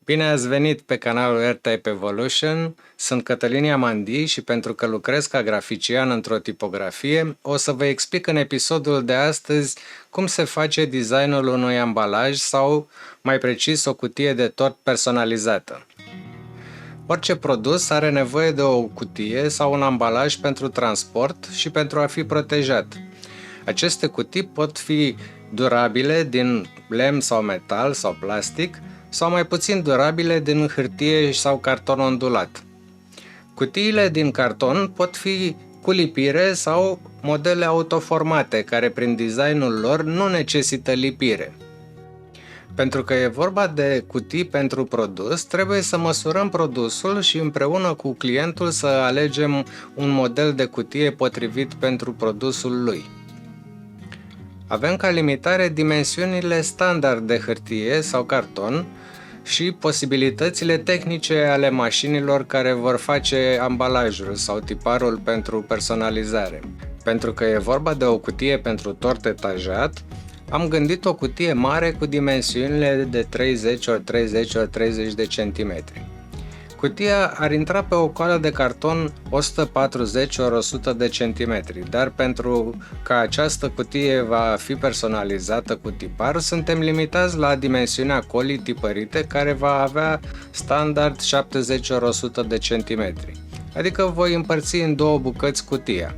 Bine ați venit pe canalul R-Type Evolution. Sunt Cătălin Iamandi și pentru că lucrez ca grafician într-o tipografie, o să vă explic în episodul de astăzi cum se face designul unui ambalaj sau, mai precis, o cutie de tort personalizată. Orice produs are nevoie de o cutie sau un ambalaj pentru transport și pentru a fi protejat. Aceste cutii pot fi durabile din lemn sau metal sau plastic, sau mai puțin durabile din hârtie sau carton ondulat. Cutiile din carton pot fi cu lipire sau modele autoformate, care prin designul lor nu necesită lipire. Pentru că e vorba de cutii pentru produs, trebuie să măsurăm produsul și împreună cu clientul să alegem un model de cutie potrivit pentru produsul lui. Avem ca limitare dimensiunile standard de hârtie sau carton și posibilitățile tehnice ale mașinilor care vor face ambalajul sau tiparul pentru personalizare. Pentru că e vorba de o cutie pentru tort etajat, am gândit o cutie mare cu dimensiunile de 30 x 30 x 30 de centimetri. Cutia ar intra pe o coală de carton 140 x 100 de centimetri, dar pentru că această cutie va fi personalizată cu tipar, suntem limitați la dimensiunea colii tipărite, care va avea standard 70 x 100 de centimetri, adică voi împărți în două bucăți cutia.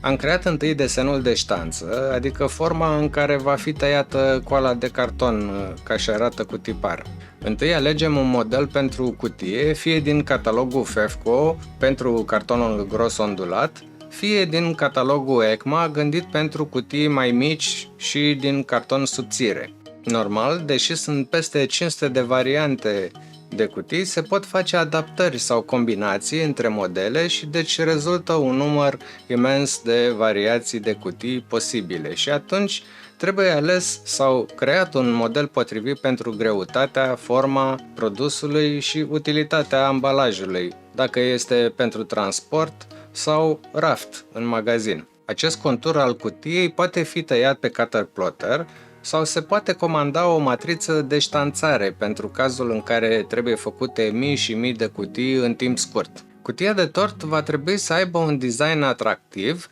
Am creat întâi desenul de ștanță, adică forma în care va fi tăiată coala de carton ca și arată cu tipar. Întâi alegem un model pentru cutie, fie din catalogul FEFCO pentru cartonul gros ondulat, fie din catalogul ECMA gândit pentru cutii mai mici și din carton subțire. Normal, deși sunt peste 500 de variante de cutii, se pot face adaptări sau combinații între modele și deci rezultă un număr imens de variații de cutii posibile și atunci trebuie ales sau creat un model potrivit pentru greutatea, forma produsului și utilitatea ambalajului, dacă este pentru transport sau raft în magazin. Acest contur al cutiei poate fi tăiat pe cutter plotter sau se poate comanda o matriță de ștanțare pentru cazul în care trebuie făcute mii și mii de cutii în timp scurt. Cutia de tort va trebui să aibă un design atractiv,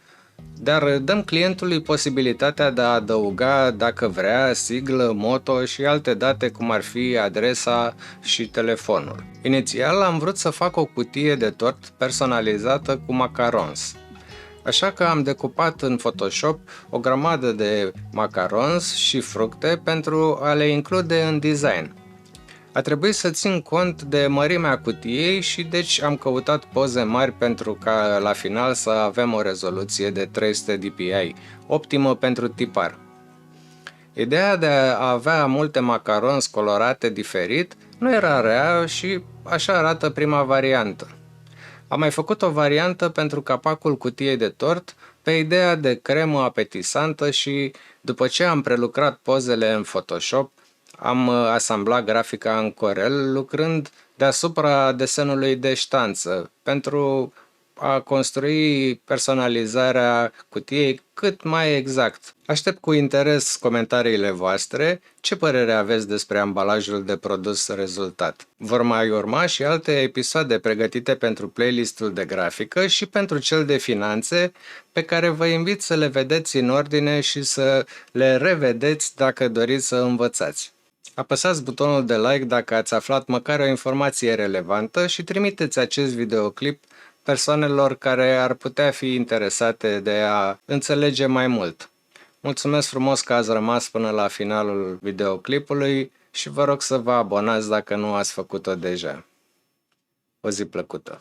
dar dăm clientului posibilitatea de a adăuga, dacă vrea, siglă, moto și alte date cum ar fi adresa și telefonul. Inițial am vrut să fac o cutie de tort personalizată cu macarons. Așa că am decupat în Photoshop o grămadă de macarons și fructe pentru a le include în design. A trebuit să țin cont de mărimea cutiei și deci am căutat poze mari pentru ca la final să avem o rezoluție de 300 dpi, optimă pentru tipar. Ideea de a avea multe macarons colorate diferit nu era rea și așa arată prima variantă. Am mai făcut o variantă pentru capacul cutiei de tort pe ideea de cremă apetisantă și, după ce am prelucrat pozele în Photoshop, am asamblat grafica în Corel lucrând deasupra desenului de ștanță pentru a construi personalizarea cutiei cât mai exact. Aștept cu interes comentariile voastre, ce părere aveți despre ambalajul de produs rezultat. Vor mai urma și alte episoade pregătite pentru playlistul de grafică și pentru cel de finanțe, pe care vă invit să le vedeți în ordine și să le revedeți dacă doriți să învățați. Apăsați butonul de like dacă ați aflat măcar o informație relevantă și trimiteți acest videoclip persoanelor care ar putea fi interesate de a înțelege mai mult. Mulțumesc frumos că ați rămas până la finalul videoclipului și vă rog să vă abonați dacă nu ați făcut-o deja. O zi plăcută!